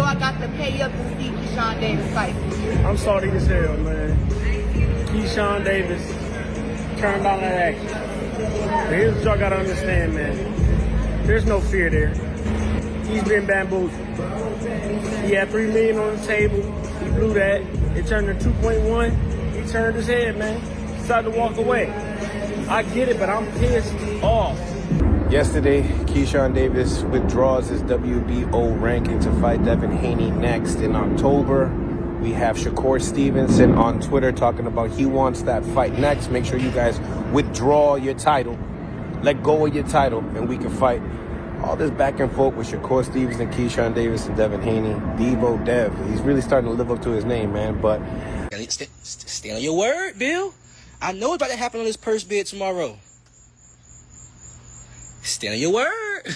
y'all got to pay up to see Keyshawn Davis fight. I'm salty as hell, man. Keyshawn Davis turned on that action. But here's what y'all gotta understand, man. There's no fear there. He's been bamboozled. He had $3 million on the table. He blew that. It turned to 2.1. He turned his head, man. Decided to walk away. I get it, but I'm pissed off. Yesterday, Keyshawn Davis withdraws his WBO ranking to fight Devin Haney next in October. We have Shakur Stevenson on Twitter talking about he wants that fight next. Make sure you guys withdraw your title, let go of your title, and we can fight. All this back and forth with Shakur Stevenson, Keyshawn Davis, and Devin Haney. Devo Dev. He's really starting to live up to his name, man. But stay on your word, Bill. I know it's about to happen on this purse bid tomorrow. Stay on your word.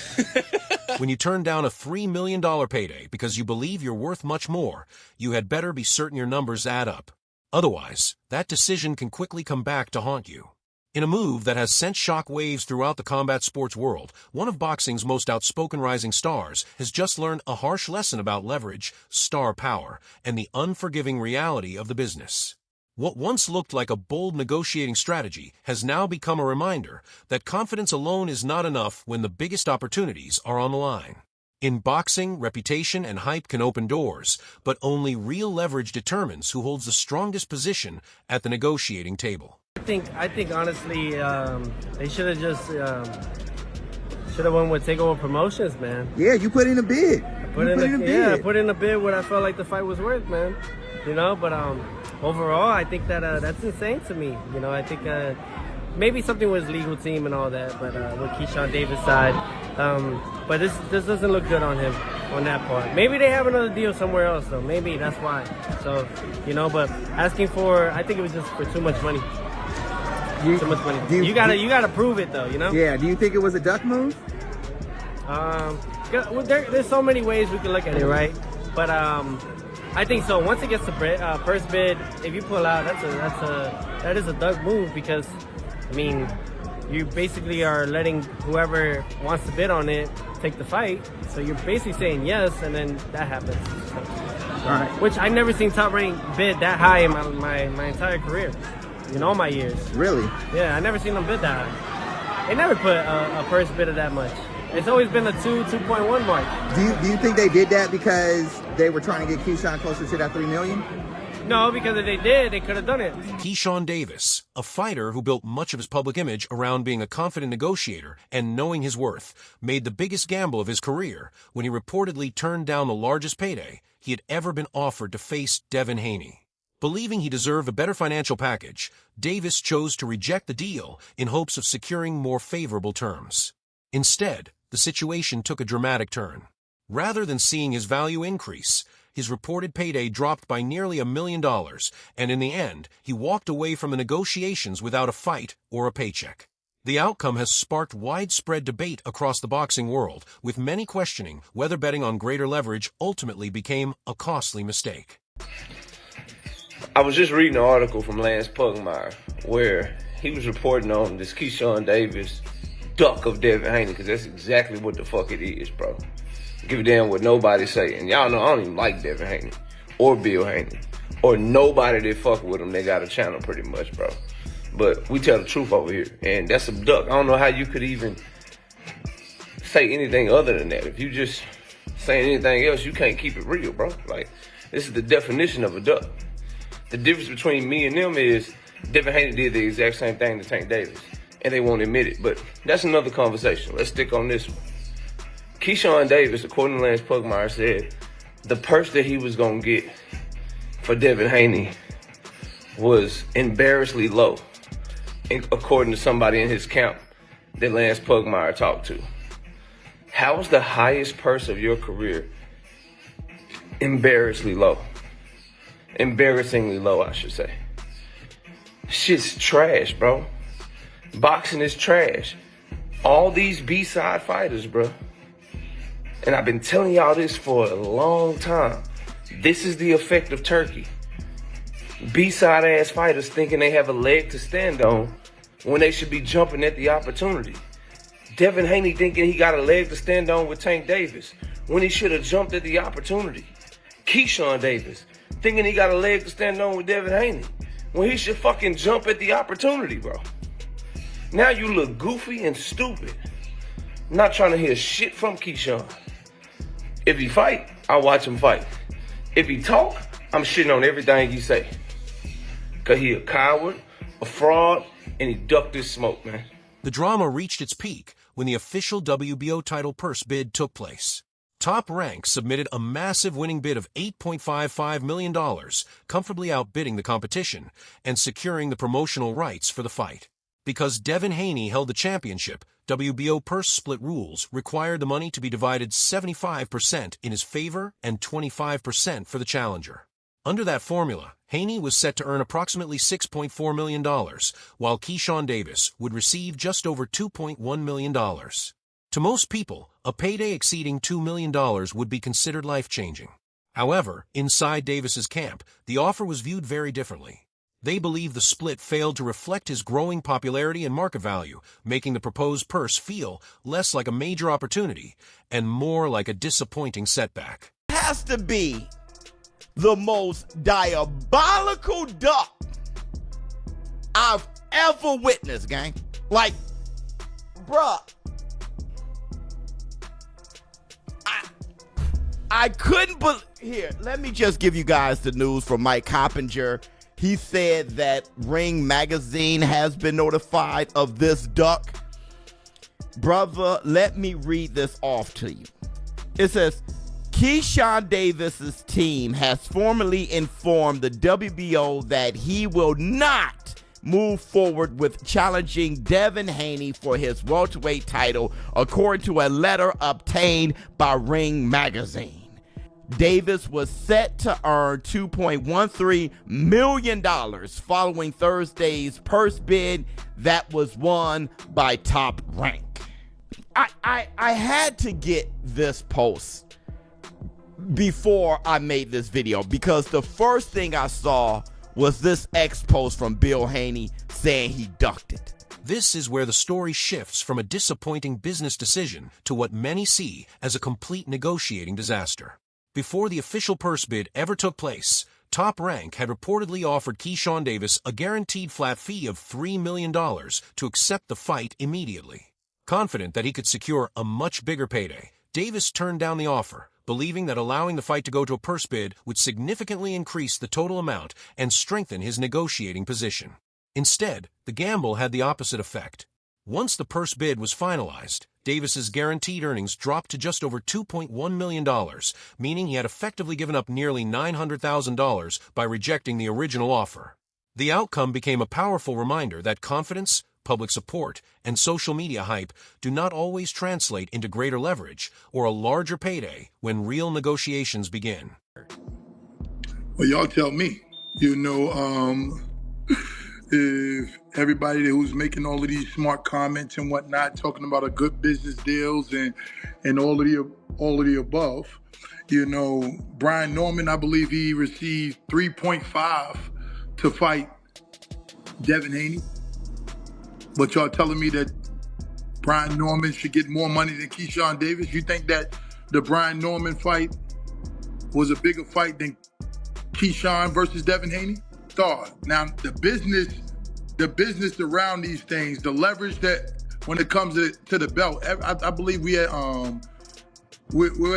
When you turn down a $3 million payday because you believe you're worth much more, you had better be certain your numbers add up. Otherwise, that decision can quickly come back to haunt you. In a move that has sent shock waves throughout the combat sports world, one of boxing's most outspoken rising stars has just learned a harsh lesson about leverage, star power, and the unforgiving reality of the business. What once looked like a bold negotiating strategy has now become a reminder that confidence alone is not enough when the biggest opportunities are on the line. In boxing, reputation and hype can open doors, but only real leverage determines who holds the strongest position at the negotiating table. I think honestly, they should have just went with Takeover Promotions, man. Yeah, you put in a bid. Put in a bid what I felt like the fight was worth, man. You know, but overall, I think that that's insane to me. You know, I think maybe something with his legal team and all that, but with Keyshawn Davis' side. But this doesn't look good on him on that part. Maybe they have another deal somewhere else, though. Maybe that's why. So, you know, but asking for, I think it was just for too much money. Too much money. You gotta prove it, though. You know. Yeah. Do you think it was a duck move? There's so many ways we can look at it, right? But I think so. Once it gets to first bid, if you pull out, that is a duck move because, I mean, you basically are letting whoever wants to bid on it take the fight. So you're basically saying yes, and then that happens. So, all right. Which I never seen Top Rank bid that high in my entire career, in all my years. Really? Yeah, I never seen them bid that high. They never put a first bid of that much. It's always been a 2.1 mark. Do you think they did that because they were trying to get Keyshawn closer to that $3 million? No, because if they did, they could have done it. Keyshawn Davis, a fighter who built much of his public image around being a confident negotiator and knowing his worth, made the biggest gamble of his career when he reportedly turned down the largest payday he had ever been offered to face Devin Haney. Believing he deserved a better financial package, Davis chose to reject the deal in hopes of securing more favorable terms. Instead, the situation took a dramatic turn. Rather than seeing his value increase, his reported payday dropped by nearly $1 million, and in the end, he walked away from the negotiations without a fight or a paycheck. The outcome has sparked widespread debate across the boxing world, with many questioning whether betting on greater leverage ultimately became a costly mistake. I was just reading an article from Lance Pugmire where he was reporting on this Keyshawn Davis duck of Devin Haney, because that's exactly what the fuck it is, bro. Give a damn what nobody's saying. Y'all know I don't even like Devin Haney or Bill Haney or nobody that fuck with them. They got a channel pretty much, bro. But we tell the truth over here, and that's a duck. I don't know how you could even say anything other than that. If you just saying anything else, you can't keep it real, bro. Like, this is the definition of a duck. The difference between me and them is Devin Haney did the exact same thing to Tank Davis, and they won't admit it. But that's another conversation. Let's stick on this one. Keyshawn Davis, according to Lance Pugmire, said the purse that he was going to get for Devin Haney was embarrassingly low, according to somebody in his camp that Lance Pugmire talked to. How is the highest purse of your career embarrassingly low? Embarrassingly low, I should say. Shit's trash, bro. Boxing is trash. All these B-side fighters, bro. And I've been telling y'all this for a long time. This is the effect of Turkey. B-side ass fighters thinking they have a leg to stand on when they should be jumping at the opportunity. Devin Haney thinking he got a leg to stand on with Tank Davis. when he should have jumped at the opportunity. Keyshawn Davis, thinking he got a leg to stand on with Devin Haney, when he should fucking jump at the opportunity, bro. Now you look goofy and stupid. Not trying to hear shit from Keyshawn. If he fight, I'll watch him fight. If he talk, I'm shitting on everything he say. Cause he a coward, a fraud, and he ducked this smoke, man. The drama reached its peak when the official WBO title purse bid took place. Top Rank submitted a massive winning bid of $8.55 million, comfortably outbidding the competition and securing the promotional rights for the fight. Because Devin Haney held the championship, WBO purse split rules required the money to be divided 75% in his favor and 25% for the challenger. Under that formula, Haney was set to earn approximately $6.4 million, while Keyshawn Davis would receive just over $2.1 million. To most people, a payday exceeding $2 million would be considered life-changing. However, inside Davis's camp, the offer was viewed very differently. They believe the split failed to reflect his growing popularity and market value, making the proposed purse feel less like a major opportunity and more like a disappointing setback. Has to be the most diabolical duck I've ever witnessed, gang. Like, bruh, I couldn't believe. Here, let me just give you guys the news from Mike Coppinger. He said that Ring Magazine has been notified of this duck. Brother, let me read this off to you. It says, Keyshawn Davis's team has formally informed the WBO that he will not move forward with challenging Devin Haney for his welterweight title, according to a letter obtained by Ring Magazine. Davis was set to earn $2.13 million following Thursday's purse bid that was won by Top Rank. I had to get this post before I made this video because the first thing I saw was this X post from Bill Haney saying he ducked it. This is where the story shifts from a disappointing business decision to what many see as a complete negotiating disaster. Before the official purse bid ever took place, Top Rank had reportedly offered Keyshawn Davis a guaranteed flat fee of $3 million to accept the fight immediately. Confident that he could secure a much bigger payday, Davis turned down the offer, believing that allowing the fight to go to a purse bid would significantly increase the total amount and strengthen his negotiating position. Instead, the gamble had the opposite effect. Once the purse bid was finalized, Davis's guaranteed earnings dropped to just over $2.1 million, meaning he had effectively given up nearly $900,000 by rejecting the original offer. The outcome became a powerful reminder that confidence, public support, and social media hype do not always translate into greater leverage or a larger payday when real negotiations begin. Well, y'all tell me, if everybody who's making all of these smart comments and whatnot, talking about a good business deals and all of the above, Brian Norman, I believe he received 3.5 to fight Devin Haney. But y'all telling me that Brian Norman should get more money than Keyshawn Davis? You think that the Brian Norman fight was a bigger fight than Keyshawn versus Devin Haney? Now, the business around these things, the leverage that when it comes to the belt, I believe we're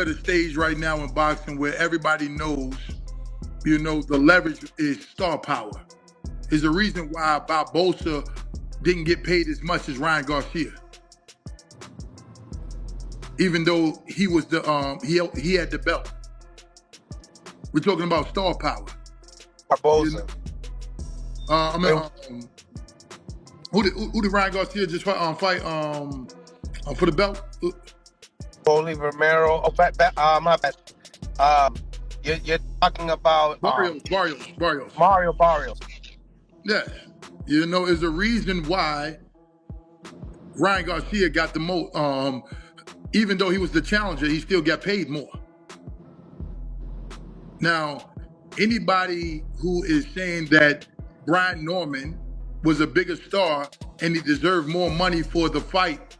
at a stage right now in boxing where everybody knows, the leverage is star power. Is the reason why Barbosa didn't get paid as much as Ryan Garcia, even though he was he had the belt. We're talking about star power. Barbosa. Who did Ryan Garcia just fight for the belt? Holy Romero. My bad. You're talking about Barrios. Mario Barrios. Yes. Is a reason why Ryan Garcia got the most. Even though he was the challenger, he still got paid more. Now, anybody who is saying that Brian Norman was a bigger star and he deserved more money for the fight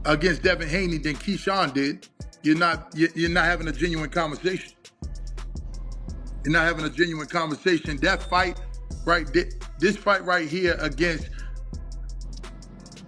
against Devin Haney than Keyshawn did, you're not having a genuine conversation. You're not having a genuine conversation. That fight, right? This fight right here against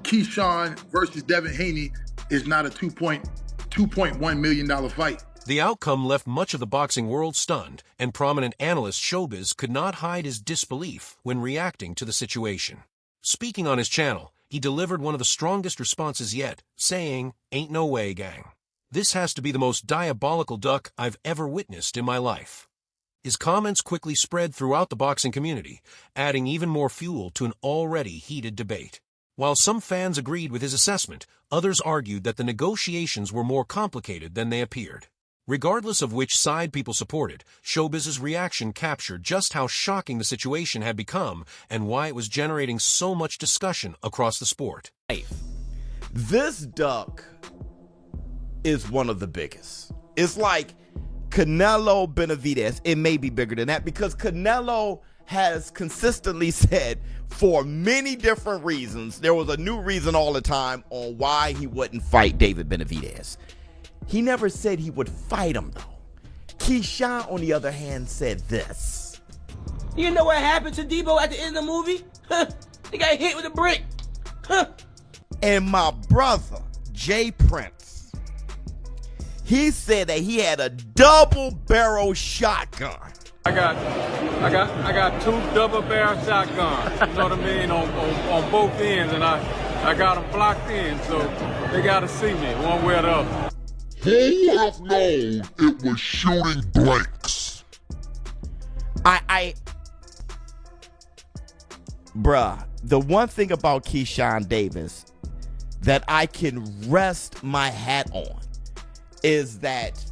Keyshawn versus Devin Haney is not a $2.1 million fight. The outcome left much of the boxing world stunned, and prominent analyst Showbiz could not hide his disbelief when reacting to the situation. Speaking on his channel, he delivered one of the strongest responses yet, saying, "Ain't no way, gang. This has to be the most diabolical duck I've ever witnessed in my life." His comments quickly spread throughout the boxing community, adding even more fuel to an already heated debate. While some fans agreed with his assessment, others argued that the negotiations were more complicated than they appeared. Regardless of which side people supported, Showbiz's reaction captured just how shocking the situation had become and why it was generating so much discussion across the sport. This duck is one of the biggest. It's like Canelo Benavidez. It may be bigger than that because Canelo has consistently said for many different reasons, there was a new reason all the time on why he wouldn't fight David Benavidez. He never said he would fight him, though. Keyshawn, on the other hand, said this. You know what happened to Debo at the end of the movie? He got hit with a brick. And my brother, Jay Prince, he said that he had a double-barrel shotgun. I got two double-barrel shotguns, you know what I mean, on both ends, and I got them blocked in, so they got to see me one way or the other. Who would have known it was shooting blanks? Bruh, the one thing about Keyshawn Davis that I can rest my hat on is that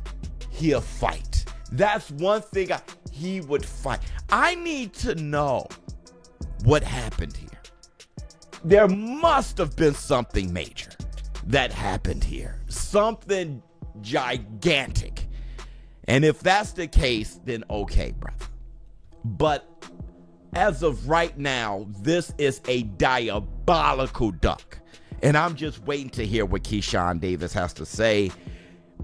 he'll fight. That's one thing he would fight. I need to know what happened here. There must have been something major that happened here. Something gigantic. And if that's the case, then okay, brother. But as of right now, this is a diabolical duck. And I'm just waiting to hear what Keyshawn Davis has to say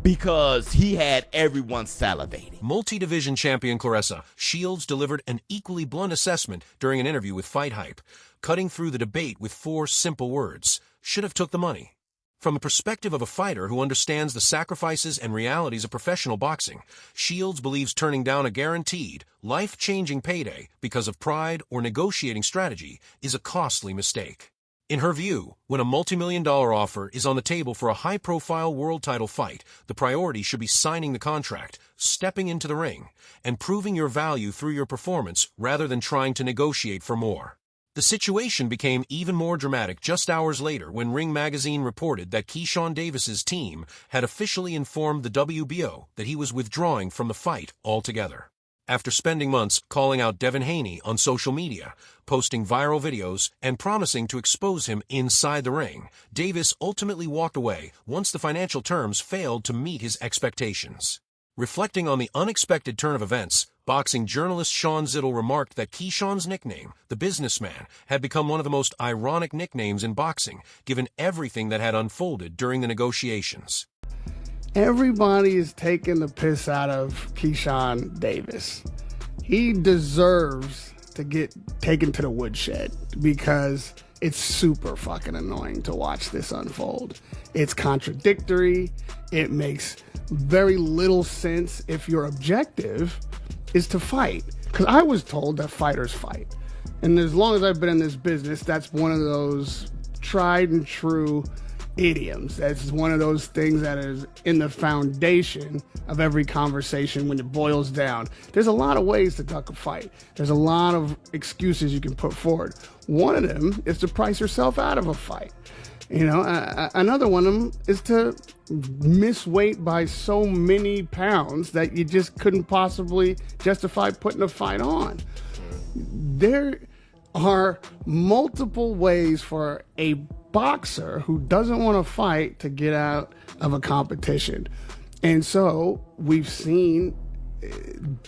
because he had everyone salivating. Multi-division champion Claressa Shields delivered an equally blunt assessment during an interview with Fight Hype, cutting through the debate with 4 simple words: should have took the money. From the perspective of a fighter who understands the sacrifices and realities of professional boxing, Shields believes turning down a guaranteed, life-changing payday because of pride or negotiating strategy is a costly mistake. In her view, when a multi-million-dollar offer is on the table for a high-profile world title fight, the priority should be signing the contract, stepping into the ring, and proving your value through your performance rather than trying to negotiate for more. The situation became even more dramatic just hours later when Ring magazine reported that Keyshawn Davis's team had officially informed the WBO that he was withdrawing from the fight altogether. After spending months calling out Devin Haney on social media, posting viral videos, and promising to expose him inside the ring, Davis ultimately walked away once the financial terms failed to meet his expectations. Reflecting on the unexpected turn of events, boxing journalist Sean Zittle remarked that Keyshawn's nickname, the businessman, had become one of the most ironic nicknames in boxing, given everything that had unfolded during the negotiations. Everybody is taking the piss out of Keyshawn Davis. He deserves to get taken to the woodshed because it's super fucking annoying to watch this unfold. It's contradictory. It makes very little sense if your objective is to fight. Because I was told that fighters fight. And as long as I've been in this business, that's one of those tried and true idioms. That's one of those things that is in the foundation of every conversation when it boils down. There's a lot of ways to duck a fight. There's a lot of excuses you can put forward. One of them is to price yourself out of a fight. You know, another one of them is to miss weight by so many pounds that you just couldn't possibly justify putting a fight on. There are multiple ways for a boxer who doesn't want to fight to get out of a competition. And so we've seen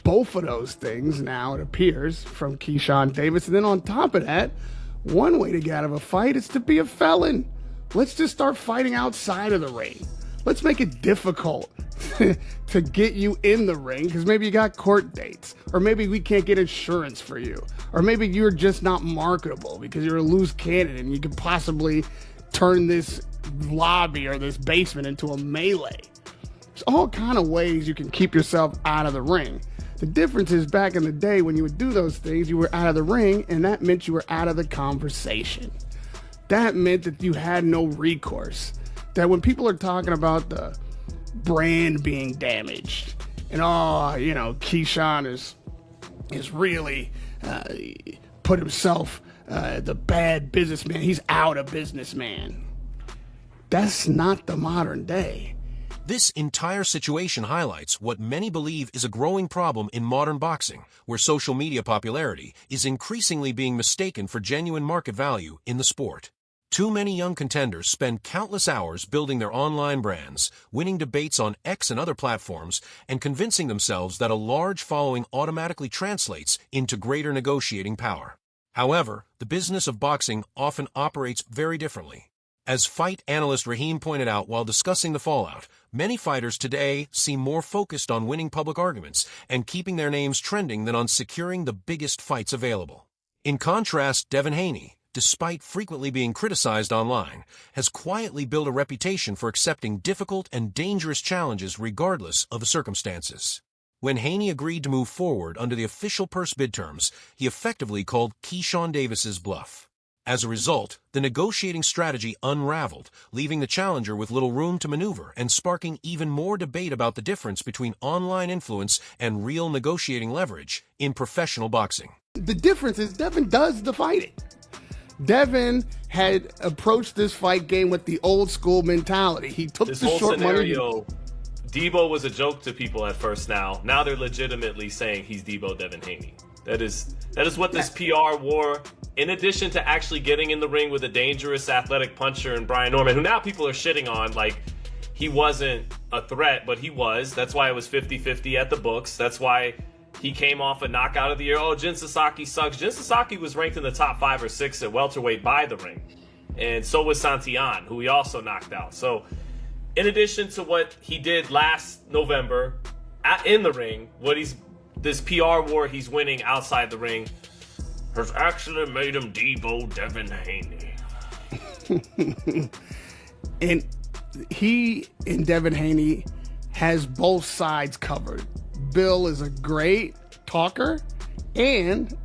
both of those things now, it appears, from Keyshawn Davis. And then on top of that, one way to get out of a fight is to be a felon. Let's just start fighting outside of the ring. Let's make it difficult to get you in the ring because maybe you got court dates, or maybe we can't get insurance for you, or maybe you're just not marketable because you're a loose cannon and you could possibly turn this lobby or this basement into a melee. There's all kind of ways you can keep yourself out of the ring. The difference is back in the day when you would do those things, you were out of the ring, and that meant you were out of the conversation. That meant that you had no recourse. That when people are talking about the brand being damaged and Keyshawn is really put himself the bad businessman. He's out a businessman. That's not the modern day. This entire situation highlights what many believe is a growing problem in modern boxing, where social media popularity is increasingly being mistaken for genuine market value in the sport. Too many young contenders spend countless hours building their online brands, winning debates on X and other platforms, and convincing themselves that a large following automatically translates into greater negotiating power. However, the business of boxing often operates very differently. As fight analyst Raheem pointed out while discussing the fallout, many fighters today seem more focused on winning public arguments and keeping their names trending than on securing the biggest fights available. In contrast, Devin Haney, despite frequently being criticized online, has quietly built a reputation for accepting difficult and dangerous challenges regardless of the circumstances. When Haney agreed to move forward under the official purse bid terms, he effectively called Keyshawn Davis's bluff. As a result, the negotiating strategy unraveled, leaving the challenger with little room to maneuver and sparking even more debate about the difference between online influence and real negotiating leverage in professional boxing. The difference is Devin does the fighting. Devin had approached this fight game with the old school mentality. He took this the whole short scenario, money. Debo was a joke to people at first. Now they're legitimately saying he's Debo Devin Haney. That is what this PR war, in addition to actually getting in the ring with a dangerous athletic puncher and Brian Norman, who now people are shitting on, like he wasn't a threat, but he was. That's why it was 50-50 at the books. That's why he came off a knockout of the year. Oh, Jin Sasaki sucks. Jin Sasaki was ranked in the top 5 or 6 at welterweight by the ring. And so was Santillan, who he also knocked out. So in addition to what he did last November in the ring, this PR war he's winning outside the ring has actually made him Debo Devin Haney. And he and Devin Haney has both sides covered. Bill is a great talker and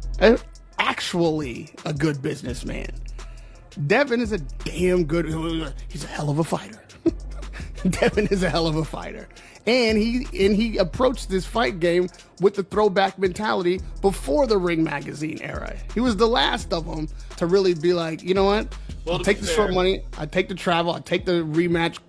actually a good businessman. Devin is a damn good, he's a hell of a fighter. Devin is a hell of a fighter. And he approached this fight game with the throwback mentality before the Ring Magazine era. He was the last of them to really be like, you know what? I'll take the short money. I take the travel. I take the rematch,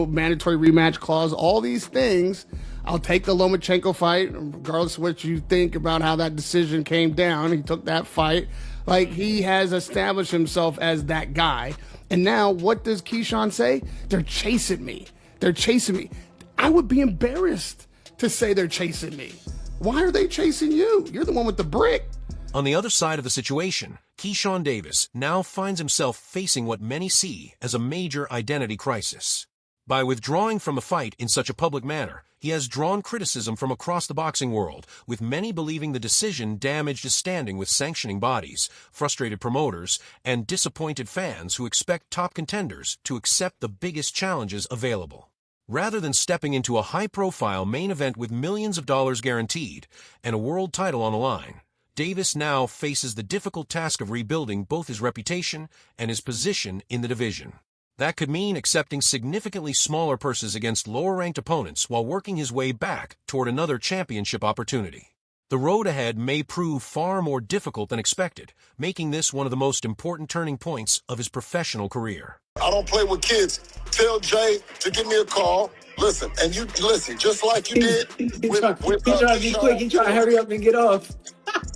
mandatory rematch clause, all these things. I'll take the Lomachenko fight, regardless of what you think about how that decision came down. He took that fight. Like, he has established himself as that guy. And now what does Keyshawn say? They're chasing me. They're chasing me. I would be embarrassed to say they're chasing me. Why are they chasing you? You're the one with the brick. On the other side of the situation, Keyshawn Davis now finds himself facing what many see as a major identity crisis. By withdrawing from a fight in such a public manner, he has drawn criticism from across the boxing world, with many believing the decision damaged his standing with sanctioning bodies, frustrated promoters, and disappointed fans who expect top contenders to accept the biggest challenges available. Rather than stepping into a high-profile main event with millions of dollars guaranteed and a world title on the line, Davis now faces the difficult task of rebuilding both his reputation and his position in the division. That could mean accepting significantly smaller purses against lower-ranked opponents while working his way back toward another championship opportunity. The road ahead may prove far more difficult than expected, making this one of the most important turning points of his professional career. I don't play with kids. Tell Jay to give me a call. Listen, and you listen, just like you did. He's trying to be quick. He's trying to hurry up and get off.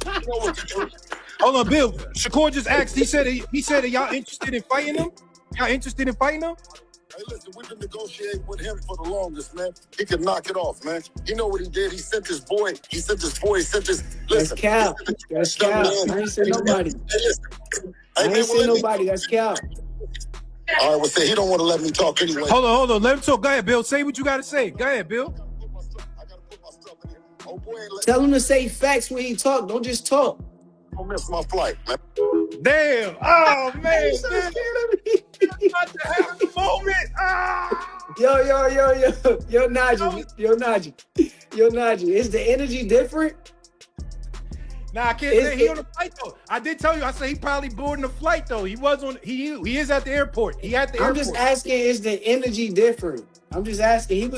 You know what to do. Hold on, Bill. Shakur just asked. He said that y'all interested in fighting him? Y'all interested in fighting him? Hey, listen, we've been negotiating with him for the longest, man. He could knock it off, man. You know what he did? He sent his boy. Listen. That's Cap. That's Cap. I ain't say nobody. Hey, listen. I ain't say nobody. That's Cap. All right, well, say he don't want to let me talk anyway. Hold on. Let him talk. Go ahead, Bill. Say what you got to say. Go ahead, Bill. Tell him to say facts when he talk. Don't just talk. Don't miss my flight, man. Damn. Oh, man. So about to have the moment. Yo, Najee. Is the energy different? Nah, I can't say he on the flight though. I did tell you. I said he probably boarding the flight though. He was on. He is at the airport. He at the airport. I'm just asking. Is the energy different? I'm just asking.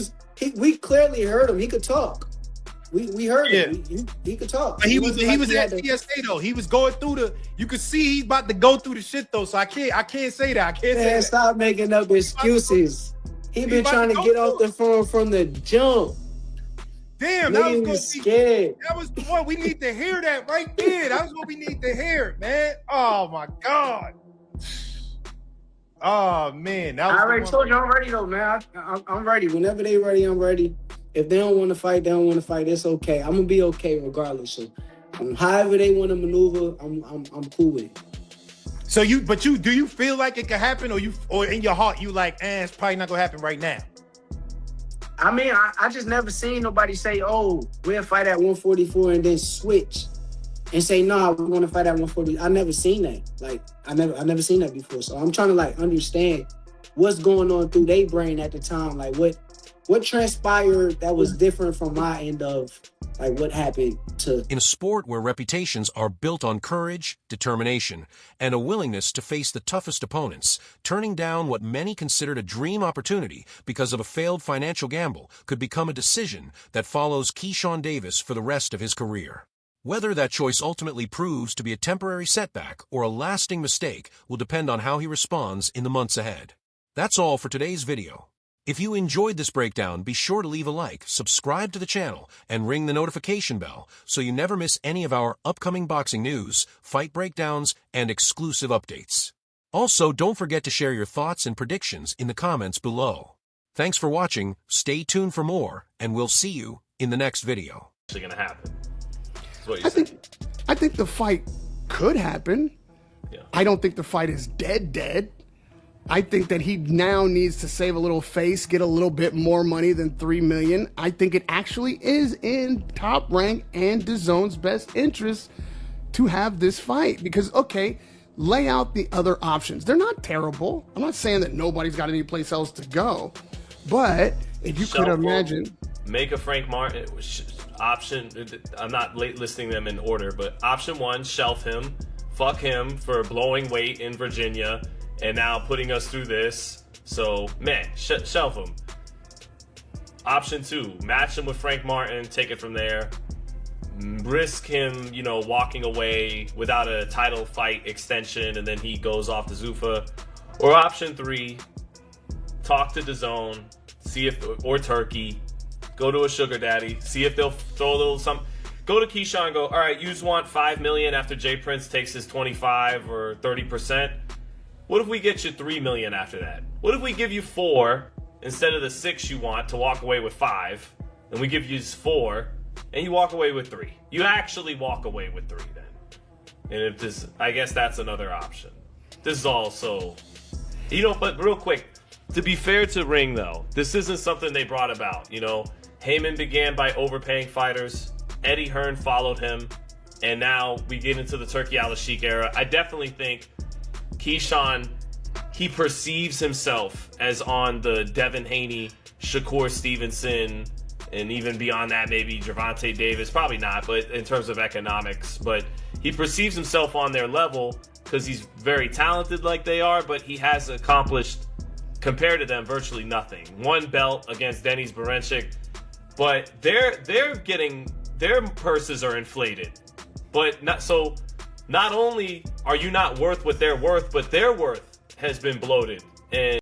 We clearly heard him. He could talk. We heard him. He could talk. But he was at TSA though. He was going through the. You could see he's about to go through the shit though. So I can't say that. I can't say that. Stop making up excuses. He been trying to get off the phone from the jump. Damn, that was the one. We need to hear that right there. That was what we need to hear, man. Oh my God. Oh man. I already told you I'm ready though, man. I'm ready. Whenever they ready, I'm ready. If they don't want to fight, they don't want to fight. It's okay. I'm gonna be okay regardless. So however they want to maneuver, I'm cool with it. So do you feel like it could happen, or in your heart you like, it's probably not gonna happen right now? I mean, I just never seen nobody say, "Oh, we'll fight at 144," and then switch and say, "No, we're gonna fight at 140." I never seen that. Like, I never seen that before. So I'm trying to like understand what's going on through their brain at the time. Like, what transpired that was different from my end of like what happened to. In a sport where reputations are built on courage, determination, and a willingness to face the toughest opponents, turning down what many considered a dream opportunity because of a failed financial gamble could become a decision that follows Keyshawn Davis for the rest of his career. Whether that choice ultimately proves to be a temporary setback or a lasting mistake will depend on how he responds in the months ahead. That's all for today's video. If you enjoyed this breakdown, be sure to leave a like, subscribe to the channel, and ring the notification bell so you never miss any of our upcoming boxing news, fight breakdowns, and exclusive updates. Also, don't forget to share your thoughts and predictions in the comments below. Thanks for watching, stay tuned for more, and we'll see you in the next video. What's going to happen? That's what you said. I think the fight could happen. Yeah. I don't think the fight is dead. I think that he now needs to save a little face, get a little bit more money than $3 million. I think it actually is in Top Rank and DAZN's best interest to have this fight because, okay, lay out the other options. They're not terrible. I'm not saying that nobody's got any place else to go, but if you could imagine. Make a Frank Martin option. I'm not listing them in order, but option one, shelf him, fuck him for blowing weight in Virginia. And now putting us through this. So, man, shelf him. Option two, match him with Frank Martin, take it from there. Risk him, walking away without a title fight extension, and then he goes off to Zuffa. Or option three, talk to DAZN, see if, or Turkey, go to a sugar daddy, see if they'll throw a little something. Go to Keyshawn and go, all right, you just want $5 million after Jay Prince takes his 25 or 30%. What if we get you $3 million after that? What if we give you 4 instead of the 6 you want to walk away with 5, and we give you 4, and you walk away with 3? You actually walk away with 3 then. And if this, I guess that's another option. This is also, but real quick, to be fair to Ring though, this isn't something they brought about. Heyman began by overpaying fighters. Eddie Hearn followed him, and now we get into the Turkey Al-Sheikh era. I definitely think Keyshawn, he perceives himself as on the Devin Haney, Shakur Stevenson, and even beyond that, maybe Gervonta Davis. Probably not, but in terms of economics. But he perceives himself on their level because he's very talented like they are, but he has accomplished, compared to them, virtually nothing. 1 belt against Denis Berinchyk, but their purses are inflated. But not only are you not worth what they're worth, but their worth has been bloated. And